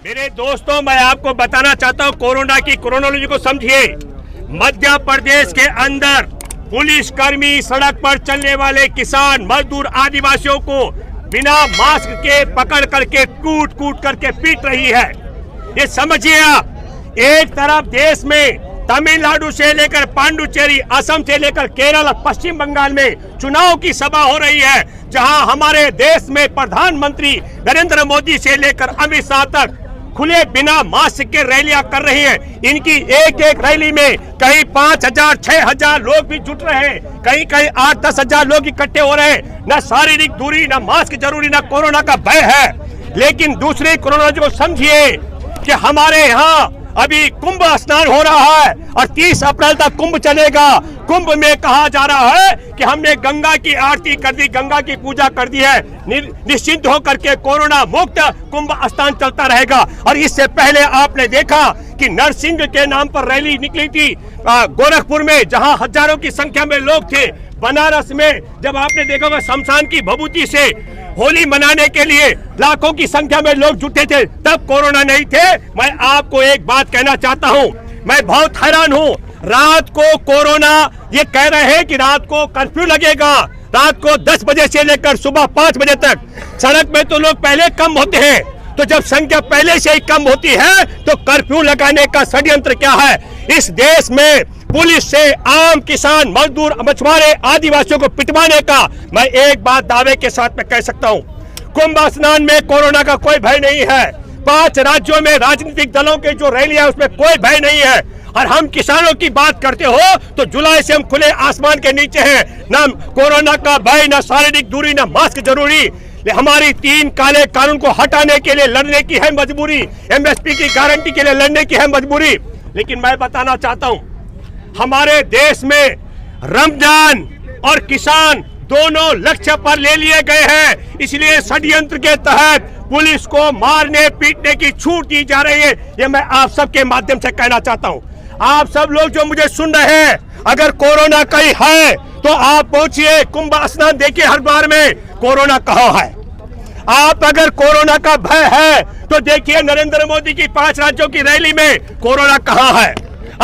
मेरे दोस्तों, मैं आपको बताना चाहता हूं कोरोना की क्रोनोलॉजी को समझिए। मध्य प्रदेश के अंदर पुलिसकर्मी, सड़क पर चलने वाले किसान, मजदूर, आदिवासियों को बिना मास्क के पकड़ करके कूट कूट करके पीट रही है। ये समझिए आप, एक तरफ देश में तमिलनाडु से लेकर पांडुचेरी, असम से लेकर केरल, पश्चिम बंगाल में चुनाव की सभा हो रही है, जहां हमारे देश में प्रधानमंत्री नरेंद्र मोदी से लेकर अमित शाह तक खुले बिना मास्क के रैलियां कर रही हैं। इनकी एक एक रैली में कहीं 5,000, 6,000 लोग भी जुट रहे हैं, कहीं कहीं 8-10 हजार लोग इकट्ठे हो रहे हैं। न शारीरिक दूरी, न मास्क जरूरी, न कोरोना का भय है। लेकिन दूसरी क्रोनोलॉजी को समझिए कि हमारे यहाँ अभी कुंभ स्नान हो रहा है और 30 अप्रैल तक कुंभ चलेगा। कुंभ में कहा जा रहा है कि हमने गंगा की आरती कर दी, गंगा की पूजा कर दी है, निश्चिंत होकर के कोरोना मुक्त कुंभ स्नान चलता रहेगा। और इससे पहले आपने देखा कि नरसिंह के नाम पर रैली निकली थी गोरखपुर में, जहां हजारों की संख्या में लोग थे। बनारस में जब आपने देखा होगा शमशान की भभूति से होली मनाने के लिए लाखों की संख्या में लोग जुटे थे, तब कोरोना नहीं थे। मैं आपको एक बात कहना चाहता हूं, मैं बहुत हैरान हूं। रात को कोरोना ये कह रहे हैं कि रात को कर्फ्यू लगेगा, रात को 10 बजे से लेकर सुबह 5 बजे तक। सड़क में तो लोग पहले कम होते हैं, तो जब संख्या पहले से ही कम होती है तो कर्फ्यू लगाने का षड्यंत्र क्या है? इस देश में पुलिस से आम किसान, मजदूर, मछुआरे, आदिवासियों को पिटवाने का मैं एक बात दावे के साथ में कह सकता हूं, कुंभ स्नान में कोरोना का कोई भय नहीं है। 5 राज्यों में राजनीतिक दलों के जो रैलियां उसमें कोई भय नहीं है। और हम किसानों की बात करते हो तो जुलाई से हम खुले आसमान के नीचे हैं। न कोरोना का भय, न शारीरिक दूरी, न मास्क जरूरी। हमारी 3 काले कानून को हटाने के लिए लड़ने की है मजबूरी, एमएसपी की गारंटी के लिए लड़ने की है मजबूरी। लेकिन मैं बताना चाहता हूं, हमारे देश में रमजान और किसान दोनों लक्ष्य पर ले लिए गए हैं, इसलिए षड्यंत्र के तहत पुलिस को मारने पीटने की छूट दी जा रही है। ये मैं आप सबके माध्यम से कहना चाहता हूं। आप सब लोग जो मुझे सुन रहे हैं, अगर कोरोना कहीं है तो आप पहुंचिए, कुंभ स्नान देखिए हरिद्वार में कोरोना कहां है। आप अगर कोरोना का भय है तो देखिए नरेंद्र मोदी की 5 राज्यों की रैली में कोरोना कहां है।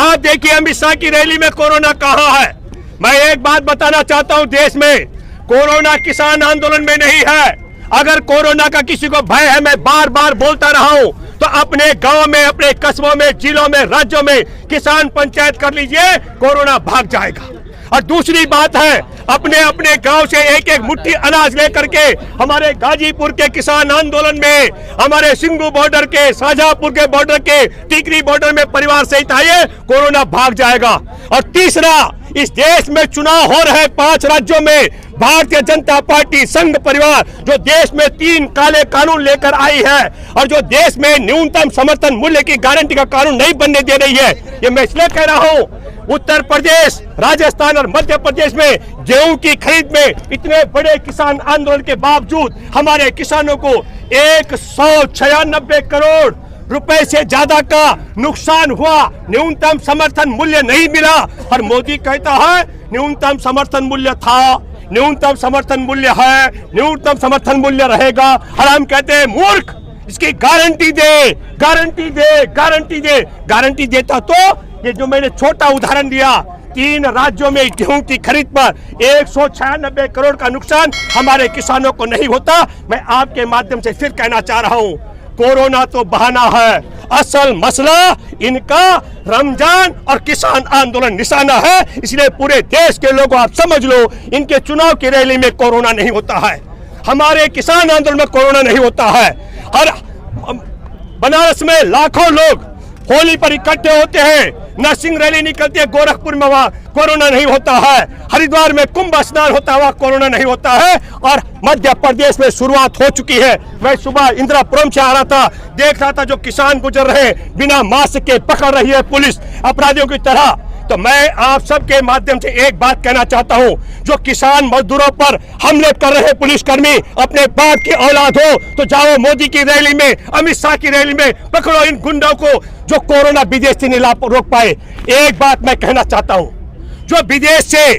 आप देखिए अमित शाह की रैली में कोरोना कहां है। मैं एक बात बताना चाहता हूं, देश में कोरोना किसान आंदोलन में नहीं है। अगर कोरोना का किसी को भय है, मैं बार बार बोलता रहा हूं, तो अपने गांव में, अपने कस्बों में, जिलों में, राज्यों में किसान पंचायत कर लीजिए, कोरोना भाग जाएगा। और दूसरी बात है, अपने अपने गांव से एक एक मुट्ठी अनाज लेकर के हमारे गाजीपुर के किसान आंदोलन में, हमारे सिंगू बॉर्डर के, शाहजहांपुर के बॉर्डर के, टिकरी बॉर्डर में परिवार सहित आइए, कोरोना भाग जाएगा। और तीसरा, इस देश में चुनाव हो रहे 5 राज्यों में भारतीय जनता पार्टी संघ परिवार जो देश में 3 काले कानून लेकर आई है और जो देश में न्यूनतम समर्थन मूल्य की गारंटी का कानून नहीं बनने दे रही है। ये मैं इसलिए कह रहा हूं, उत्तर प्रदेश, राजस्थान और मध्य प्रदेश में गेहूं की खरीद में इतने बड़े किसान आंदोलन के बावजूद हमारे किसानों को 196 करोड़ रुपए से ज्यादा का नुकसान हुआ, न्यूनतम समर्थन मूल्य नहीं मिला। और मोदी कहता है न्यूनतम समर्थन मूल्य था, न्यूनतम समर्थन मूल्य है, न्यूनतम समर्थन मूल्य रहेगा। और हम कहते हैं मूर्ख, इसकी गारंटी दे, गारंटी दे, गारंटी दे। गारंटी देता तो ये जो मैंने छोटा उदाहरण दिया, 3 राज्यों में गेहूं की खरीद पर 196 करोड़ का नुकसान हमारे किसानों को नहीं होता। मैं आपके माध्यम से फिर कहना चाह रहा हूं, कोरोना तो बहाना है, असल मसला इनका रमजान और किसान आंदोलन निशाना है। इसलिए पूरे देश के लोगों आप समझ लो, इनके चुनाव की रैली में कोरोना नहीं होता है, हमारे किसान आंदोलन में कोरोना नहीं होता है। और बनारस में लाखों लोग होली पर इकट्ठे होते हैं, नरसिंह रैली निकलती है गोरखपुर में, वहां कोरोना नहीं होता है। हरिद्वार में कुंभ स्नान होता है, वहां कोरोना नहीं होता है। और मध्य प्रदेश में शुरुआत हो चुकी है। मैं सुबह इंदिरापुरम से आ रहा था, देख रहा था जो किसान गुजर रहे हैं, बिना मास्क के पकड़ रही है पुलिस अपराधियों की तरह। तो मैं आप सबके माध्यम से एक बात कहना चाहता हूं, जो किसान मजदूरों पर हमले कर रहे पुलिसकर्मी अपने बाप की औलाद हो तो जाओ मोदी की रैली में, अमित शाह की रैली में, पकड़ो इन गुंडों को जो कोरोना विदेश से नहीं रोक पाए। एक बात मैं कहना चाहता हूं, जो विदेश से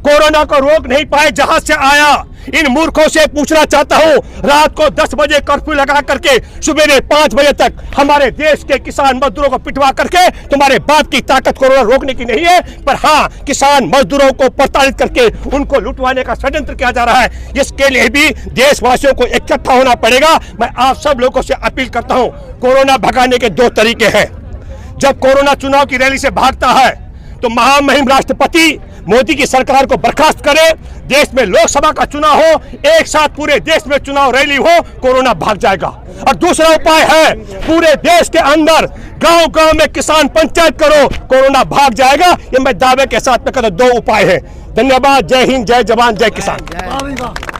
कोरोना को रोक नहीं पाए, जहाज से आया, इन मूर्खों से पूछना चाहता हूं, रात को 10 बजे कर्फ्यू लगा करके सुबह 5 बजे तक हमारे देश के किसान मजदूरों को पिटवा करके तुम्हारे बाप की ताकत कोरोना रोकने की नहीं है, पर हाँ, किसान मजदूरों को प्रताड़ित करके उनको लुटवाने का षड्यंत्र किया जा रहा है। इसके लिए भी देशवासियों को इकट्ठा होना पड़ेगा। मैं आप सब लोगों से अपील करता हूं, कोरोना भगाने के 2 तरीके हैं। जब कोरोना चुनाव की रैली से भागता है तो महामहिम राष्ट्रपति मोदी की सरकार को बर्खास्त करे, देश में लोकसभा का चुनाव हो, एक साथ पूरे देश में चुनाव रैली हो, कोरोना भाग जाएगा। और दूसरा उपाय है, पूरे देश के अंदर गांव-गांव में किसान पंचायत करो, कोरोना भाग जाएगा। ये मैं दावे के साथ में कहता हूं, 2 उपाय है। धन्यवाद। जय हिंद, जय जवान, जय किसान।